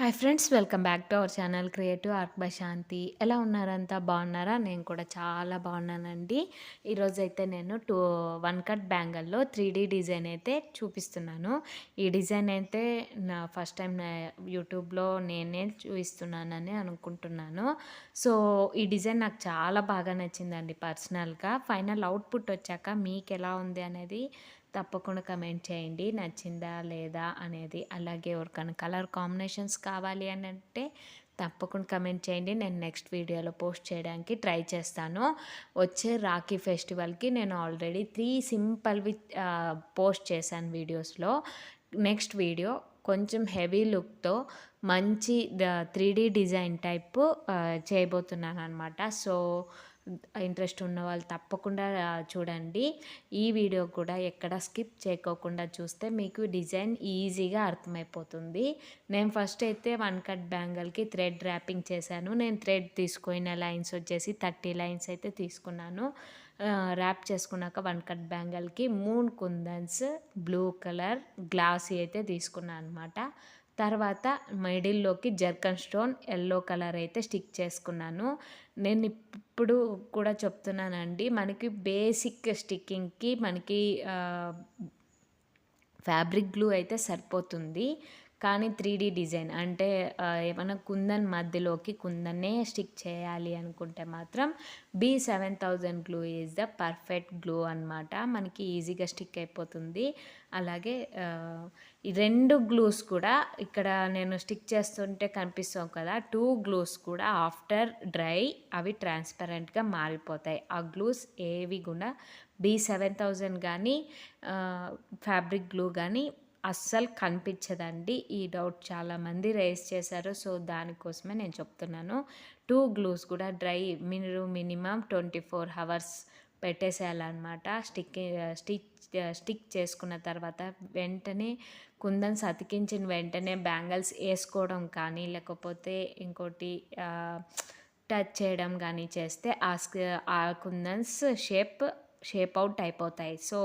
Hi friends, welcome back to our channel creative art by Shanti. ఎలా ఉన్నారంతా, బాగున్నారా? నేను కూడా చాలా బాగున్నానండి. ఈరోజైతే నేను వన్ కట్ బ్యాంగిల్లో 3D డిజైన్ అయితే చూపిస్తున్నాను. ఈ డిజైన్ అయితే నా ఫస్ట్ టైం నా యూట్యూబ్లో నేనే చూపిస్తున్నానని అనుకుంటున్నాను. సో ఈ డిజైన్ నాకు చాలా బాగా నచ్చిందండి పర్సనల్గా. ఫైనల్ అవుట్పుట్ వచ్చాక మీకు ఎలా ఉంది అనేది తప్పకుండా కమెంట్ చేయండి, నచ్చిందా లేదా అనేది. అలాగే ఎవరికైనా కలర్ కాంబినేషన్స్ కావాలి అని అంటే తప్పకుండా కమెంట్ చేయండి, నేను నెక్స్ట్ వీడియోలో పోస్ట్ చేయడానికి ట్రై చేస్తాను. వచ్చే రాఖీ ఫెస్టివల్కి నేను ఆల్రెడీ 3 సింపుల్వి పోస్ట్ చేశాను వీడియోస్లో. నెక్స్ట్ వీడియో కొంచెం హెవీ లుక్తో మంచి 3D డిజైన్ టైపు చేయబోతున్నాను అనమాట. సో ఇంట్రెస్ట్ ఉన్న వాళ్ళు తప్పకుండా చూడండి. ఈ వీడియో కూడా ఎక్కడ స్కిప్ చేయకోకుండా చూస్తే మీకు డిజైన్ ఈజీగా అర్థమైపోతుంది. నేను ఫస్ట్ అయితే వన్ కట్ బ్యాంగిల్కి థ్రెడ్ ర్యాపింగ్ చేశాను. నేను థ్రెడ్ తీసుకున్న లైన్స్ వచ్చేసి 30 లైన్స్ అయితే తీసుకున్నాను. ర్యాప్ చేసుకున్నాక వన్ కట్ బ్యాంగిల్కి మూన్ కుందన్స్ బ్లూ కలర్ గ్లాసీ అయితే తీసుకున్నాను అనమాట. తర్వాత మిడిల్లోకి జర్కన్ స్టోన్ ఎల్లో కలర్ అయితే స్టిక్ చేసుకున్నాను. నేను ఇప్పుడు కూడా చెప్తున్నానండి, మనకి బేసిక్ స్టిక్కింగ్కి మనకి ఫ్యాబ్రిక్ గ్లూ అయితే సరిపోతుంది. కానీ 3D డిజైన్ అంటే ఏమైనా కుందన్ మధ్యలోకి కుందన్నే స్టిక్ చేయాలి అనుకుంటే మాత్రం B7000 glue is the perfect glue అనమాట. మనకి ఈజీగా స్టిక్ అయిపోతుంది. అలాగే ఈ 2 గ్లూస్ కూడా ఇక్కడ నేను స్టిక్ చేస్తుంటే కనిపిస్తాం కదా, 2 గ్లూస్ కూడా ఆఫ్టర్ డ్రై అవి ట్రాన్స్పరెంట్గా మారిపోతాయి. ఆ గ్లూస్ ఏవి కూడా B7000 కానీ ఫ్యాబ్రిక్ గ్లూ కానీ అస్సలు కనిపించదండి. ఈ డౌట్ చాలామంది రేస్ చేశారు. సో దానికోసమే నేను చెప్తున్నాను. 2 గ్లూస్ కూడా డ్రై మీరు మినిమం 24 అవర్స్ పెట్టేసేయాలన్నమాట. స్టిక్ చేసుకున్న తర్వాత వెంటనే కుందన్స్ అతికించిన వెంటనే బ్యాంగిల్స్ వేసుకోవడం కానీ లేకపోతే ఇంకోటి టచ్ చేయడం కానీ చేస్తే ఆ కుందన్స్ షేప్ అవుట్ అయిపోతాయి. సో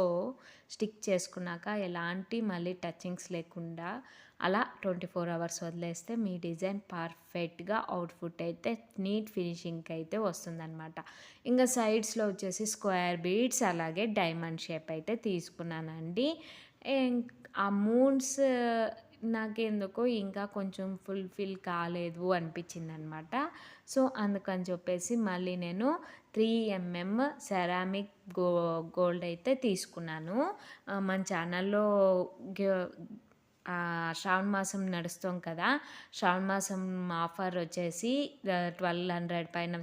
స్టిక్ చేసుకున్నాక ఎలాంటి మళ్ళీ టచింగ్స్ లేకుండా అలా 24 అవర్స్ వదిలేస్తే మీ డిజైన్ పర్ఫెక్ట్గా అవుట్పుట్ అయితే నీట్ ఫినిషింగ్కి అయితే వస్తుందన్నమాట. ఇంకా సైడ్స్లో వచ్చేసి స్క్వేర్ బీడ్స్ అలాగే డైమండ్ షేప్ అయితే తీసుకున్నానండి. ఆ మూన్స్ నాకెందుకో ఇంకా కొంచెం ఫుల్ఫిల్ కాలేదు అనిపించింది అనమాట. సో అందుకని చెప్పేసి మళ్ళీ నేను 3mm సెరామిక్ గోల్డ్ అయితే తీసుకున్నాను. మన ఛానల్లో శ్రావణ మాసం నడుస్తాం కదా, శ్రావణ మాసం ఆఫర్ వచ్చేసి 1200 పైన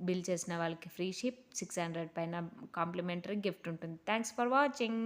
బిల్ చేసిన వాళ్ళకి ఫ్రీ షిప్, 600 పైన కాంప్లిమెంటరీ గిఫ్ట్ ఉంటుంది. Thanks for watching.